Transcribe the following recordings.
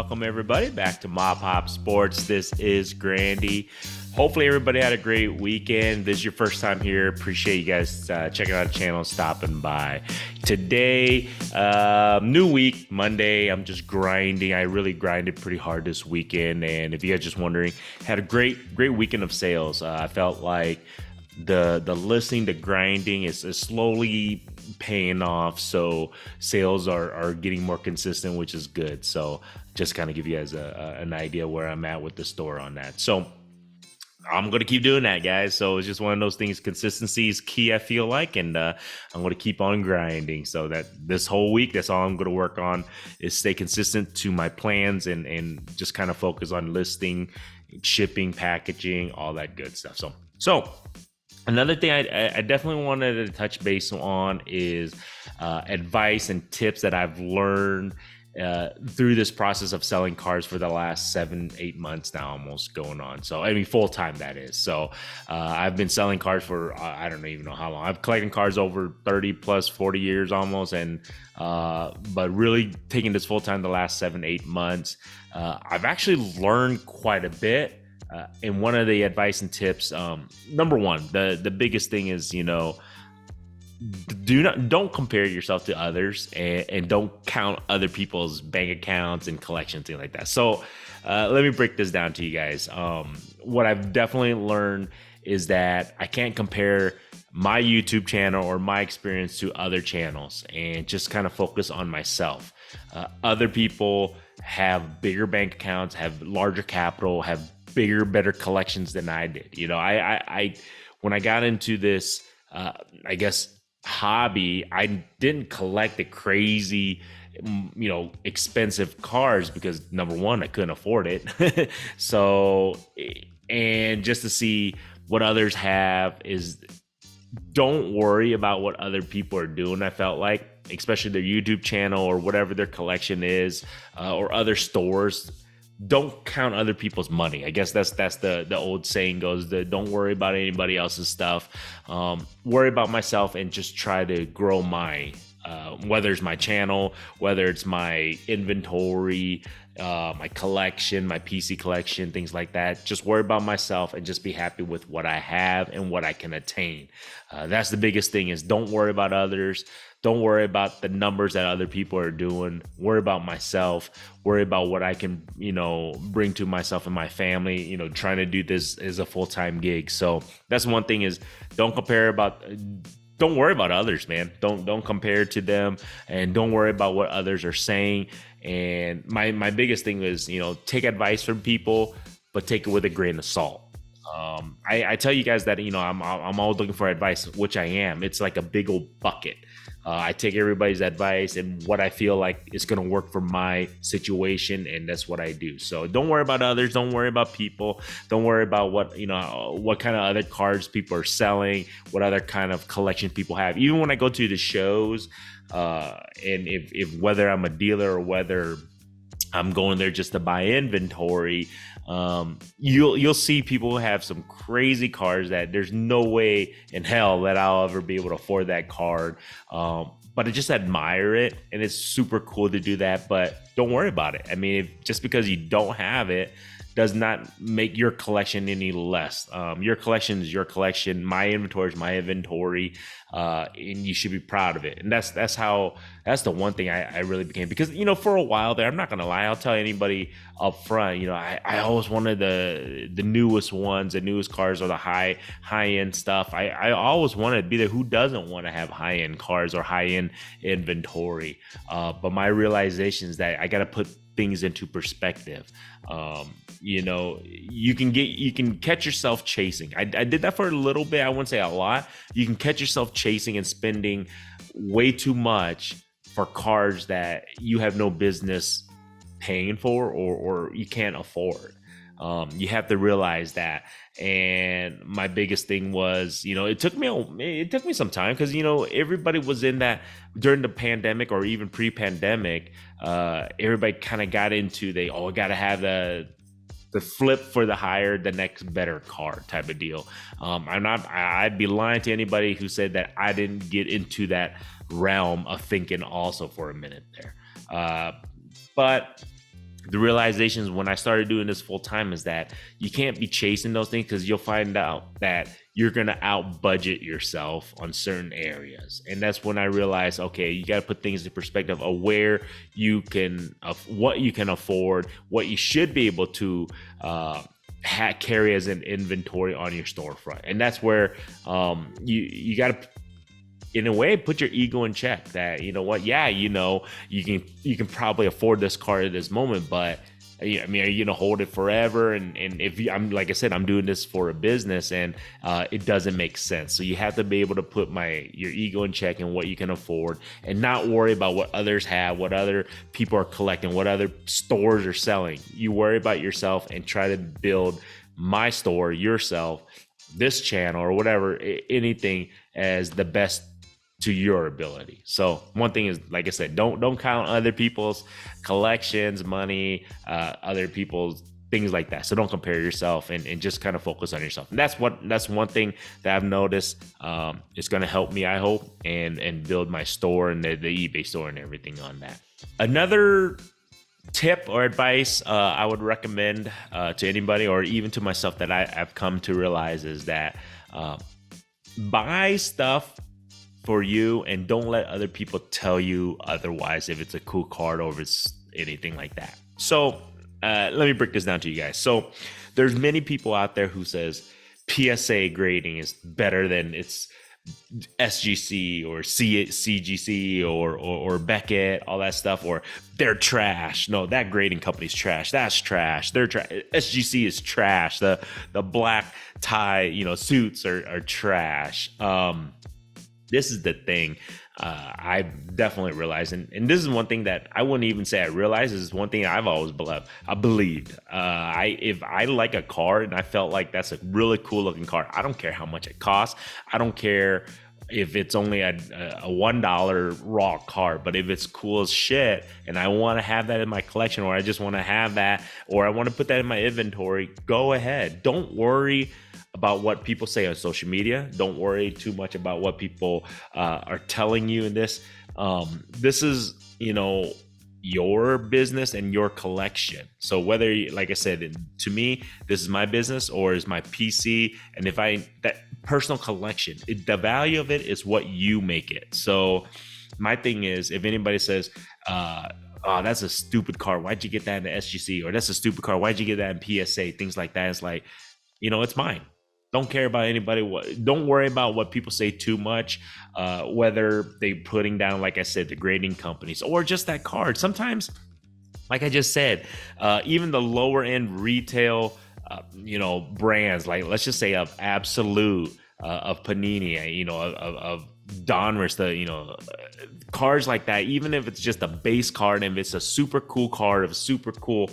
welcome everybody back to MAPOP Sports. This is Grandy. Hopefully everybody had a great weekend. This is your first time here. Appreciate you guys checking out the channel, stopping by. Today, new week, Monday. I'm just grinding. I really grinded pretty hard this weekend. And if you guys just wondering, had a great weekend of sales. I felt like the listening, the grinding is slowly paying off. So sales are getting more consistent, which is good. So just kind of give you guys an idea where I'm at with the store on that. So I'm going to keep doing that, guys. So it's just one of those things. Consistency is key, I feel like, and I'm going to keep on grinding. So that this whole week, that's all I'm going to work on is stay consistent to my plans and just kind of focus on listing, shipping, packaging, all that good stuff. So another thing I definitely wanted to touch base on is advice and tips that I've learned through this process of selling cars for the last 7-8 months now, almost going on. So, I mean, full time that is. So I've been selling cars for, I don't even know how long. I've collected cars over 30 plus 40 years almost. And, but really taking this full time the last 7-8 months, I've actually learned quite a bit. And one of the advice and tips, number one, the biggest thing is, don't compare yourself to others and don't count other people's bank accounts and collections, things like that. So let me break this down to you guys. What I've definitely learned is that I can't compare my YouTube channel or my experience to other channels and just kind of focus on myself. Other people have bigger bank accounts, have larger capital, have bigger, better collections than I did. I when I got into this, I guess, hobby, I didn't collect the crazy, expensive cars because number one, I couldn't afford it. So, and just to see what others have is don't worry about what other people are doing. I felt like, especially their YouTube channel or whatever their collection is, or other stores. Don't count other people's money. I guess that's the old saying goes, don't worry about anybody else's stuff. Worry about myself and just try to grow my, whether it's my channel, whether it's my inventory, my collection, my PC collection, things like that. Just worry about myself and just be happy with what I have and what I can attain. That's the biggest thing is don't worry about others. Don't worry about the numbers that other people are doing. Worry about myself. Worry about what I can, bring to myself and my family, trying to do this as a full-time gig. So that's one thing is don't worry about others, man. Don't compare to them and don't worry about what others are saying. And my biggest thing is, take advice from people, but take it with a grain of salt. I tell you guys that, I'm always looking for advice, which I am. It's like a big old bucket. I take everybody's advice and what I feel like is going to work for my situation, and that's what I do. So don't worry about others. Don't worry about people. Don't worry about what kind of other cards people are selling, what other kind of collection people have. Even when I go to the shows, and if whether I'm a dealer or whether I'm going there just to buy inventory, you'll see people have some crazy cars that there's no way in hell that I'll ever be able to afford that card. But I just admire it, and it's super cool to do that. But don't worry about it. I mean, just because you don't have it does not make your collection any less. Your collection is your collection. My inventory is my inventory, and you should be proud of it. And that's the one thing I really became, because for a while there, I'm not gonna lie, I'll tell anybody up front, I always wanted the newest ones, the newest cars, or the high end stuff. I always wanted to be there. Who doesn't want to have high end cars or high end inventory? But my realization is that I got to put things into perspective. You can catch yourself chasing. I did that for a little bit. I wouldn't say a lot. You can catch yourself chasing and spending way too much for cars that you have no business paying for or you can't afford. You have to realize that. And my biggest thing was, it took me some time because, everybody was in that during the pandemic or even pre-pandemic. Everybody kind of got into I got to have the flip for the next better car type of deal. I'd be lying to anybody who said that I didn't get into that realm of thinking also for a minute there. But the realizations when I started doing this full time is that you can't be chasing those things, because you'll find out that you're going to out budget yourself on certain areas. And that's when I realized, okay, you got to put things in perspective of where you can, of what you can afford, what you should be able to carry as an inventory on your storefront. And that's where you got to, in a way, put your ego in check, that, you know what, yeah, you can probably afford this card at this moment, but I mean, are you gonna hold it forever? And if I'm, like I said, I'm doing this for a business, and it doesn't make sense. So you have to be able to put your ego in check and what you can afford, and not worry about what others have, what other people are collecting, what other stores are selling. You worry about yourself and try to build my store, yourself, this channel, or whatever, anything as the best to your ability. So one thing is, like I said, don't count other people's collections, money, other people's things like that. So don't compare yourself, and just kind of focus on yourself. And that's one thing that I've noticed. It's going to help me, I hope, and build my store and the eBay store and everything on that. Another tip or advice I would recommend to anybody, or even to myself, that I've come to realize is that buy stuff for you, and don't let other people tell you otherwise if it's a cool card or if it's anything like that. So let me break this down to you guys. So there's many people out there who says PSA grading is better than its SGC or CGC or Beckett, all that stuff, or they're trash. No, that grading company's trash. That's trash. They're trash. SGC is trash. The black tie, suits are trash. This is the thing I've definitely realized, and this is one thing that I wouldn't even say I realized. This is one thing I've always believed. If I like a card and I felt like that's a really cool looking card, I don't care how much it costs. I don't care if it's only a $1 raw card, but if it's cool as shit and I want to have that in my collection, or I just want to have that, or I want to put that in my inventory, go ahead. Don't worry about what people say on social media. Don't worry too much about what people are telling you in this. This is, your business and your collection. So whether, like I said, to me, this is my business or is my PC. And that personal collection, the value of it is what you make it. So my thing is, if anybody says, oh, that's a stupid card, why'd you get that in the SGC? Or that's a stupid card, why'd you get that in PSA? Things like that. It's like, it's mine. Don't care about anybody. Don't worry about what people say too much, whether they putting down, like I said, the grading companies or just that card. Sometimes, like I just said, even the lower end retail, brands, like let's just say of Absolute, of Panini, of Donruss, cards like that. Even if it's just a base card, and if it's a super cool card of a super cool,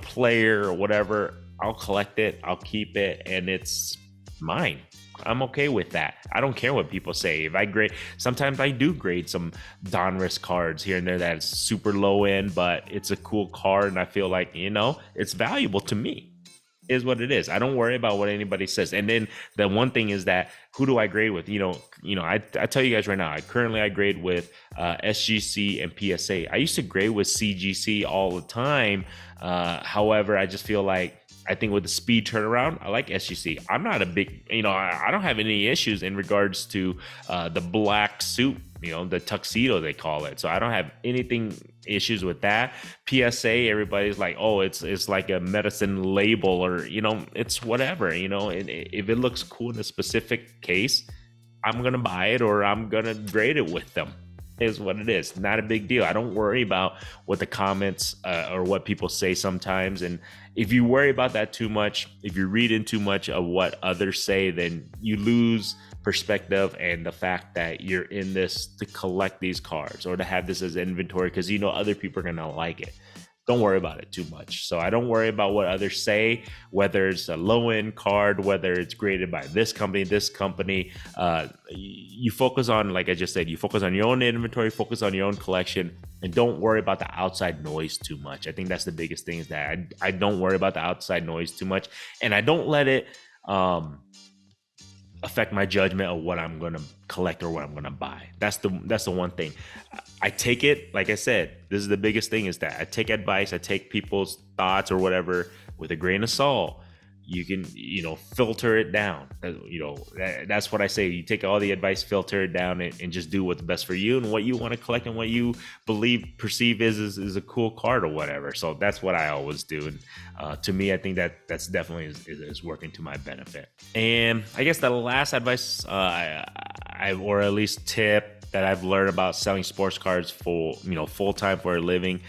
player or whatever, I'll collect it, I'll keep it, and it's mine. I'm okay with that. I don't care what people say. If I grade, sometimes I do grade some Donruss cards here and there that's super low end, but it's a cool card, and I feel like, it's valuable to me, is what it is. I don't worry about what anybody says. And then the one thing is that, who do I grade with? I tell you guys right now, I grade with SGC and PSA. I used to grade with CGC all the time. However, I just feel like, I think with the speed turnaround, I like SGC. I'm not a big, I don't have any issues in regards to the black suit, the tuxedo they call it. So I don't have anything issues with that. PSA, everybody's like, oh, it's like a medicine label, or it's whatever. If it looks cool in a specific case, I'm gonna buy it, or I'm gonna grade it with them. Is what it is. Not a big deal. I don't worry about what the comments or what people say sometimes. And if you worry about that too much, if you read in too much of what others say, then you lose perspective and the fact that you're in this to collect these cards or to have this as inventory, because other people are gonna like it. Don't worry about it too much. So I don't worry about what others say, whether it's a low-end card, whether it's graded by this company. You focus on, like I just said, you focus on your own inventory, focus on your own collection, and don't worry about the outside noise too much. I think that's the biggest thing, is that I don't worry about the outside noise too much, and I don't let it affect my judgment of what I'm going to collect or what I'm going to buy. That's the one thing. I take it, like I said, this is the biggest thing, is that I take advice, I take people's thoughts or whatever with a grain of salt. You can, filter it down. That's what I say. You take all the advice, filter it down, and just do what's best for you and what you want to collect and what you perceive is a cool card or whatever. So that's what I always do. And to me, I think that's definitely is working to my benefit. And I guess the last advice, or at least tip that I've learned about selling sports cards full time for a living,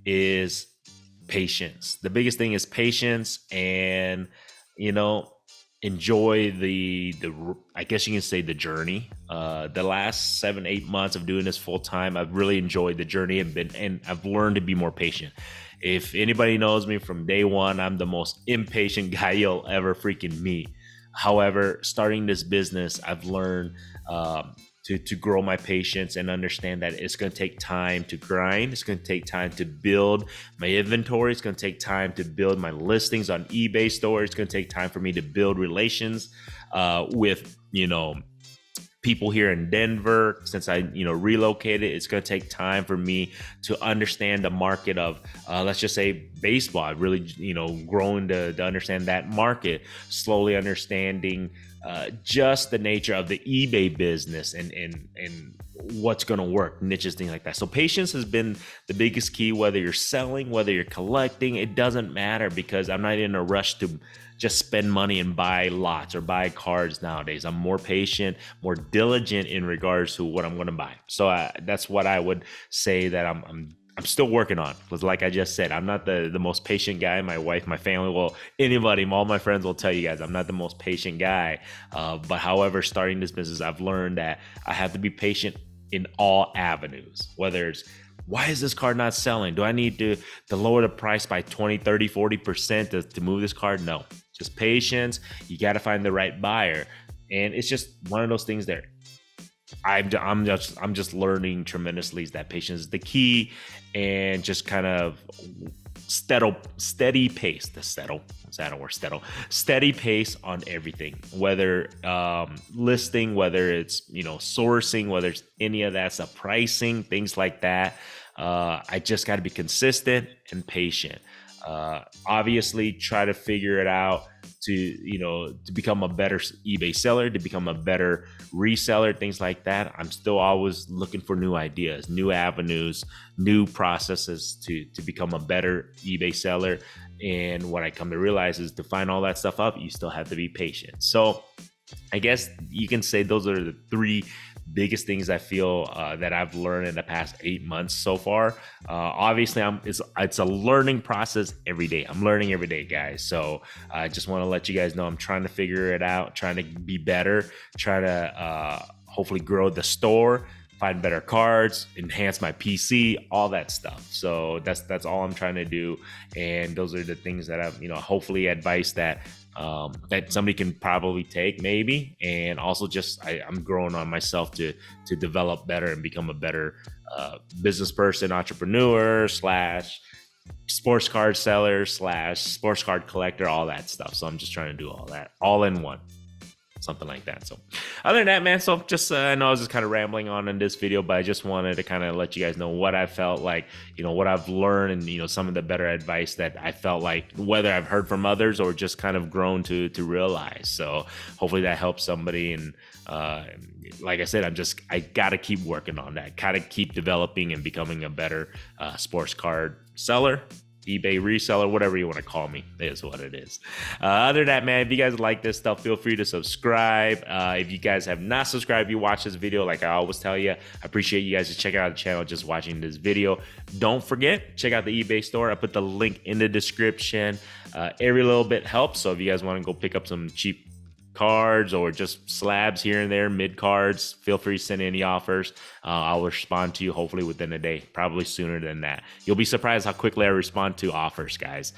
is patience. The biggest thing is patience, and enjoy the I guess you can say the journey. The last 7-8 months of doing this full time, I've really enjoyed the journey and I've learned to be more patient. If anybody knows me from day one, I'm the most impatient guy you'll ever freaking meet. However, starting this business, I've learned to grow my patience and understand that it's going to take time to grind. It's going to take time to build my inventory. It's going to take time to build my listings on eBay store. It's going to take time for me to build relations with, people here in Denver. Since I, relocated, it's going to take time for me to understand the market of, let's just say, baseball. Really, growing to understand that market, slowly understanding just the nature of the eBay business and what's going to work, niches, things like that. So patience has been the biggest key, whether you're selling, whether you're collecting, it doesn't matter, because I'm not in a rush to just spend money and buy lots or buy cards nowadays. I'm more patient, more diligent in regards to what I'm going to buy. So that's what I would say that I'm still working on, because like I just said, I'm not the most patient guy. My wife, my family, anybody, all my friends will tell you guys, I'm not the most patient guy. But however, starting this business, I've learned that I have to be patient in all avenues, whether it's, why is this card not selling? Do I need to lower the price by 20, 30, 40% to move this card? No, just patience. You got to find the right buyer. And it's just one of those things that I'm just learning tremendously, is that patience is the key, and just kind of steady pace, steady pace on everything, whether listing, whether it's sourcing, whether it's any of that stuff, pricing, things like that. I just got to be consistent and patient. Obviously try to figure it out to become a better eBay seller, to become a better reseller, things like that. I'm still always looking for new ideas, new avenues, new processes to become a better eBay seller. And what I come to realize is, to find all that stuff up, you still have to be patient. So I guess you can say those are the three biggest things I feel that I've learned in the past 8 months so far. Obviously, it's a learning process every day. I'm learning every day, guys. So I just want to let you guys know I'm trying to figure it out, trying to be better, try to hopefully grow the store, find better cards, enhance my PC, all that stuff. So that's all I'm trying to do. And those are the things that I've, hopefully advice that somebody can probably take, maybe. And also just I'm growing on myself to develop better and become a better business person, entrepreneur / sports card seller / sports card collector, all that stuff. So I'm just trying to do all that all in one, something like that. So other than that, man, so just I know I was just kind of rambling on in this video, but I just wanted to kind of let you guys know what I felt like, what I've learned, and some of the better advice that I felt like, whether I've heard from others or just kind of grown to realize. So hopefully that helps somebody. And like I said, I gotta keep working on that, gotta keep developing and becoming a better sports card seller, eBay reseller, whatever you want to call me, is what it is. Other than that, man, if you guys like this stuff, feel free to subscribe. If you guys have not subscribed, you watch this video, like I always tell you, I appreciate you guys just checking out the channel, just watching this video. Don't forget, check out the eBay store. I put the link in the description. Every little bit helps. So if you guys want to go pick up some cheap cards or just slabs here and there, mid cards, feel free to send any offers. I'll respond to you hopefully within a day, probably sooner than that. You'll be surprised how quickly I respond to offers, guys.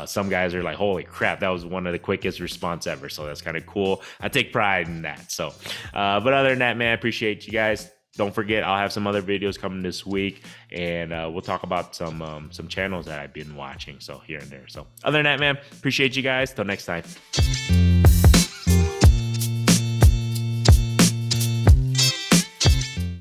Some guys are like, holy crap, that was one of the quickest response ever. So that's kind of cool. I take pride in that. So but other than that, man, I appreciate you guys. Don't forget, I'll have some other videos coming this week, and we'll talk about some channels that I've been watching, so here and there. So other than that, man, appreciate you guys. Till next time.